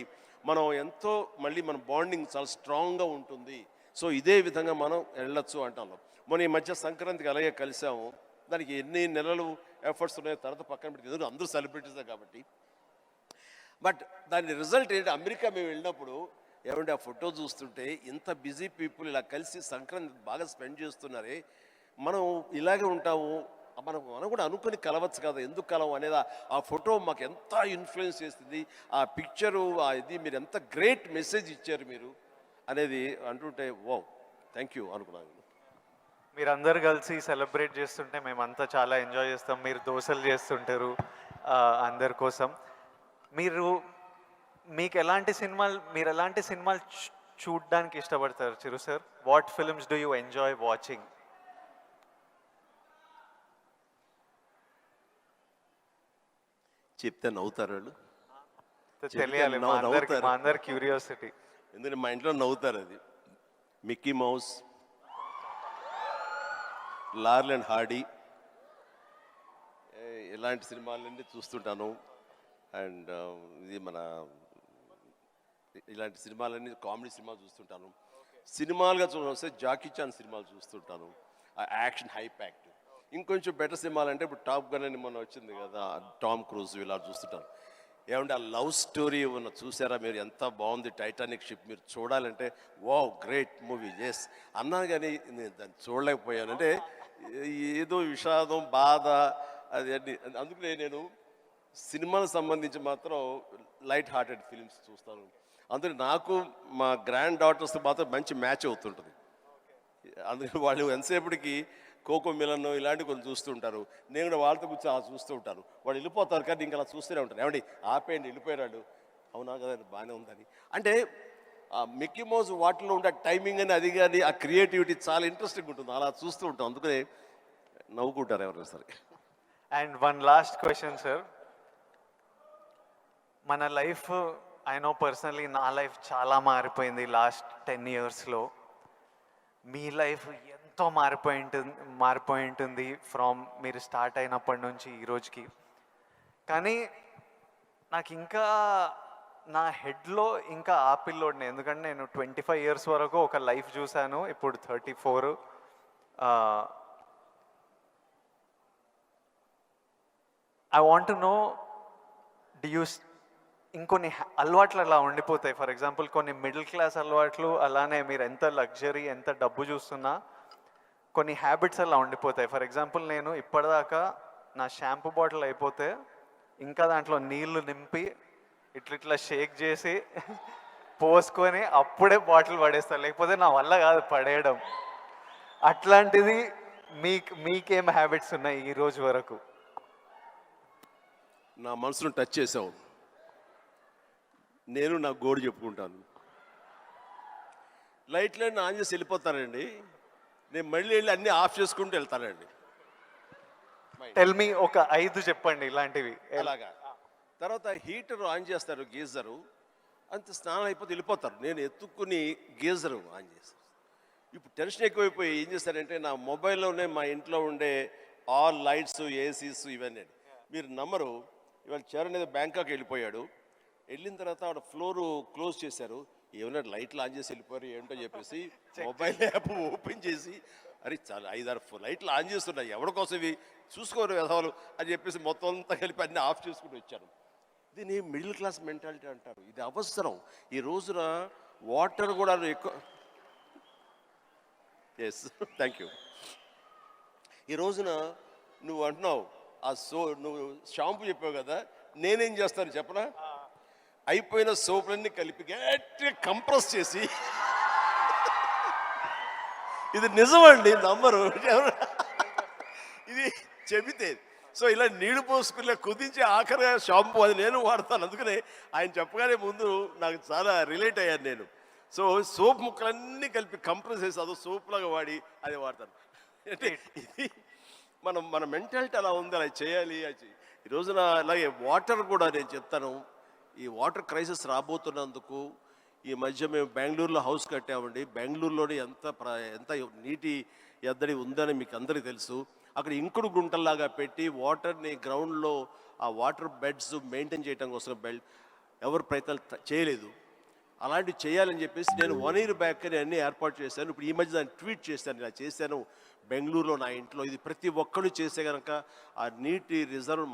మనం ఎంతో మళ్ళీ మన బాండింగ్ చాలా స్ట్రాంగ్గా ఉంటుంది. సో ఇదే విధంగా మనం వెళ్ళొచ్చు అంటాం. మొన్న ఈ మధ్య సంక్రాంతికి అలాగే కలిసాము. దానికి ఎన్ని నెలలు ఎఫర్ట్స్ ఉన్నాయో తర్వాత పక్కన పెట్టి, ఎందుకంటే అందరూ సెలబ్రిటీసే కాబట్టి. బట్ దాని రిజల్ట్ ఏంటి, అమెరికా మేము వెళ్ళినప్పుడు ఏమంటే ఆ ఫోటో చూస్తుంటే ఇంత బిజీ పీపుల్ ఇలా కలిసి సంక్రాంతి బాగా స్పెండ్ చేస్తున్నారే, మనం ఇలాగే ఉంటాము, మనం కూడా అనుకుని కలవచ్చు కదా, ఎందుకు కలవం అనేది ఆ ఫోటో మాకు ఎంత ఇన్ఫ్లుయెన్స్ చేస్తుంది. ఆ పిక్చరు ఇది మీరు ఎంత గ్రేట్ మెసేజ్ ఇచ్చారు మీరు అనేది అంటుంటే ఓ థ్యాంక్ యూ అనుకున్నాను. మీరందరూ కలిసి సెలబ్రేట్ చేస్తుంటే మేమంతా చాలా ఎంజాయ్ చేస్తాం. మీరు దోశలు చేస్తుంటారు అందరి కోసం. మీరు ఎలాంటి సినిమాలు చూడడానికి ఇష్టపడతారు Chiru sir? What films do you enjoy watching? చెప్తే నవ్వుతారు వాళ్ళు. తెలియాలి నవ్వుతారు. మా అందరి క్యూరియాసిటీ. ఎందుకంటే మా ఇంట్లో నవ్వుతారు. అది మిక్కీ మౌస్, లార్ల్ అండ్ హార్డీ, ఇలాంటి సినిమాలన్నీ చూస్తుంటాను. అండ్ ఇది మన ఇలాంటి సినిమాలన్నీ కామెడీ సినిమాలు చూస్తుంటాను. సినిమాలుగా చూస్తే జాకీ చాన్ సినిమాలు చూస్తుంటాను, ఆ యాక్షన్ హై ప్యాక్డ్. ఇంకొంచెం బెటర్ సినిమాలు అంటే ఇప్పుడు టాప్ గన్ అని మొన్న వచ్చింది కదా, టామ్ క్రూజ్, ఇలా చూస్తుంటాను. ఏమంటే ఆ లవ్ స్టోరీ ఉన్న చూసారా మీరు, ఎంత బాగుంది టైటానిక్ షిప్, మీరు చూడాలంటే వావ్ గ్రేట్ మూవీ ఎస్ అన్నాను, కానీ నేను దాన్ని చూడలేకపోయాను. అంటే ఏదో విషాదం, బాధ, అది అన్ని. అందుకనే నేను సినిమాలకు సంబంధించి మాత్రం లైట్ హార్టెడ్ ఫిలిమ్స్ చూస్తాను. అందుకే నాకు మా గ్రాండ్ డాటర్స్ మాత్రం మంచి మ్యాచ్ అవుతుంటుంది. అందుకని వాళ్ళు ఎంతసేపటికి కోకో మిలన్ ఇలాంటివి కొన్ని చూస్తుంటారు, నేను కూడా వాళ్ళతో కూర్చొని చూస్తూ ఉంటాను. వాళ్ళు వెళ్ళిపోతారు కానీ ఇంకా అలా చూస్తూనే ఉంటాను. ఏమండి ఆపేయండి వెళ్ళిపోయాడు, అవునా కదా బాగానే ఉందని. అంటే ఆ మిక్కీ మౌస్ వాటిలో ఉండే టైమింగ్ అని అది కానీ ఆ క్రియేటివిటీ చాలా ఇంట్రెస్టింగ్ ఉంటుంది, అలా చూస్తూ ఉంటాం. అందుకనే నవ్వుకుంటారు ఎవరైనా సరే. And one last question sir, మన లైఫ్, ఐ నో పర్సనలీ నా లైఫ్ చాలా మారిపోయింది లాస్ట్ 10 yearsలో. మీ లైఫ్ ఎంతో మారిపోయి ఉంటుంది ఫ్రమ్ మీరు స్టార్ట్ అయినప్పటి నుంచి ఈ రోజుకి. కానీ నాకు ఇంకా నా హెడ్లో ఇంకా ఆ పిల్లోడిని, ఎందుకంటే నేను 25 years వరకు ఒక లైఫ్ చూశాను, ఇప్పుడు 34. ఐ వాంట్ టు నో, ఇంకొన్ని అలవాట్లు అలా ఉండిపోతాయి. ఫర్ ఎగ్జాంపుల్ కొన్ని మిడిల్ క్లాస్ అలవాట్లు, అలానే మీరు ఎంత లగ్జరీ ఎంత డబ్బు చూస్తున్నా కొన్ని హ్యాబిట్స్ అలా ఉండిపోతాయి. ఫర్ ఎగ్జాంపుల్ నేను ఇప్పటిదాకా నా షాంపూ బాటిల్ అయిపోతే ఇంకా దాంట్లో నీళ్లు నింపి ఇట్లా షేక్ చేసి పోసుకొని అప్పుడే బాటిల్ పడేస్తాను, లేకపోతే నా వల్ల కాదు పడేయడం. అట్లాంటిది మీకేం హ్యాబిట్స్ ఉన్నాయి ఈ రోజు వరకు? నా మనసును టచ్ చేసావు. నేను నా గోడు చెప్పుకుంటాను. లైట్లన్నీ ఆన్ చేసి వెళ్ళిపోతానండి, నేను మళ్ళీ వెళ్ళి అన్నీ ఆఫ్ చేసుకుంటూ వెళ్తానండి. టెల్ మీ ఒక 5 చెప్పండి ఇలాంటివి. అలాగా తర్వాత హీటర్ ఆన్ చేస్తారు, గీజరు, అంత స్నానం అయిపోతే వెళ్ళిపోతారు. నేను ఎత్తుక్కుని గీజరు ఆన్ చేస్తాను. ఇప్పుడు టెన్షన్ ఎక్కువైపోయి ఏం చేస్తారంటే నా మొబైల్లోనే మా ఇంట్లో ఉండే ఆల్ లైట్స్, ఏసీస్ ఇవన్నీ. మీరు నమ్మరు, ఇవాళ చరణ్ ఏదో బ్యాంకాక్ వెళ్ళిపోయాడు, వెళ్ళిన తర్వాత ఆవిడ ఫ్లోరు క్లోజ్ చేశారు. ఏమన్నా లైట్లు ఆన్ చేసి వెళ్ళిపోయారు ఏంటో చెప్పేసి మొబైల్ యాప్ ఓపెన్ చేసి, అరే చాలా 5-6 లైట్లు ఆన్ చేస్తున్నాయి, ఎవరికోసం ఇవి చూసుకోరు వ్యవహారాలు అని చెప్పేసి మొత్తం అంతా కలిపి అన్నీ ఆఫ్ చేసుకుంటూ వచ్చాను. దీన్ని మిడిల్ క్లాస్ మెంటాలిటీ అంటారు. ఇది అవసరం. ఈ రోజున వాటర్ కూడా ఎక్కువ. Yes thank you. ఈ రోజున నువ్వు అంటున్నావు నువ్వు షాంపూ చెప్పావు కదా, నేనేం చేస్తాను చెప్పనా, అయిపోయిన సోపులన్నీ కలిపి గట్టిగా కంప్రెస్ చేసి, ఇది నిజమండి నమ్మరు, ఇది చెబితే సో ఇలా నీళ్లు పోసుకుని కుదించి ఆఖరిగా షాంపూ అది నేను వాడతాను. అందుకనే ఆయన చెప్పగానే ముందు నాకు చాలా రిలేట్ అయ్యాను నేను. సో సోప్ ముక్కలన్నీ కలిపి కంప్రెస్ చేసి అదో సోప్ లాగా వాడి అది వాడతాను. అంటే ఇది మన మెంటాలిటీ అలా ఉంది, అలా చేయాలి. ఈ రోజున అలాగే వాటర్ కూడా నేను చెప్తాను, ఈ వాటర్ క్రైసిస్ రాబోతున్నందుకు ఈ మధ్య మేము బెంగళూరులో హౌస్ కట్టామండి. బెంగళూరులోనే ఎంత నీటి ఎద్దడి ఉందని మీకు అందరికీ తెలుసు. అక్కడ ఇంకుడు గుంటల్లాగా పెట్టి వాటర్ని గ్రౌండ్లో ఆ వాటర్ బెడ్స్ మెయింటైన్ చేయడం కోసం ఎవరు ప్రయత్నాలు చేయలేదు. అలాంటివి చేయాలని చెప్పేసి నేను 1 year బ్యాక్ అన్నీ ఏర్పాటు చేశాను. ఇప్పుడు ఈ మధ్య దాన్ని ట్వీట్ చేశాను, ఇలా చేశాను బెంగళూరులో నా ఇంట్లో. ఇది ప్రతి ఒక్కరు చేసే కనుక ఆ నీటి రిజర్వ్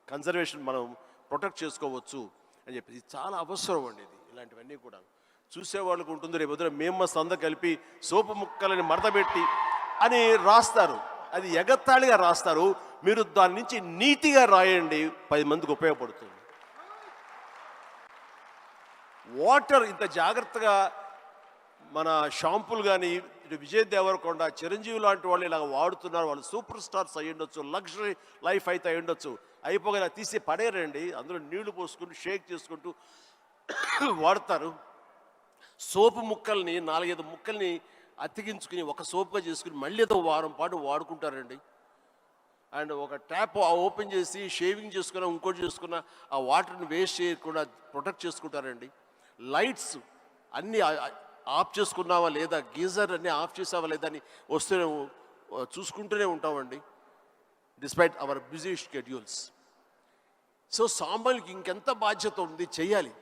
కన్జర్వేషన్ మనం ప్రొటెక్ట్ చేసుకోవచ్చు అని చెప్పేసి చాలా అవసరం అండి. ఇది ఇలాంటివన్నీ కూడా చూసేవాళ్ళకు ఉంటుంది. రేపు పొద్దున మేము సంద కలిపి సోపు ముక్కలని మడతపెట్టి అని రాస్తారు, అది ఎగత్తాళిగా రాస్తారు. మీరు దాని నుంచి నీతిగా రాయండి, 10 మందికి ఉపయోగపడుతుంది. వాటర్ ఇంత జాగ్రత్తగా మన షాంపూలు కానీ విజయ్ దేవరకొండ, చిరంజీవి లాంటి వాళ్ళు ఇలా వాడుతున్నారు. వాళ్ళు సూపర్ స్టార్స్ అయ్యి ఉండొచ్చు, లగ్జరీ లైఫ్ అయితే అయి ఉండొచ్చు. అయిపోగా తీసి పడేరండి, అందులో నీళ్లు పోసుకుంటూ షేక్ చేసుకుంటూ వాడతారు. సోపు ముక్కల్ని 4-5 ముక్కల్ని అతికించుకుని ఒక సోపుగా చేసుకుని మళ్ళీ ఏదో వారం పాటు వాడుకుంటారండి. అండ్ ఒక ట్యాప్ ఓపెన్ చేసి షేవింగ్ చేసుకున్న ఇంకోటి చేసుకున్న ఆ వాటర్ని వేస్ట్ చేయకుండా ప్రొటెక్ట్ చేసుకుంటారండి. లైట్స్ అన్నీ ఆఫ్ చేసుకున్నావా లేదా, గీజర్ అన్నీ ఆఫ్ చేసావా లేదా అని వస్తే చూసుకుంటూనే ఉంటామండి, despite our busy schedules. So సామాన్యులకి ఇంకెంత బాధ్యత ఉంది, చెయ్యాలి.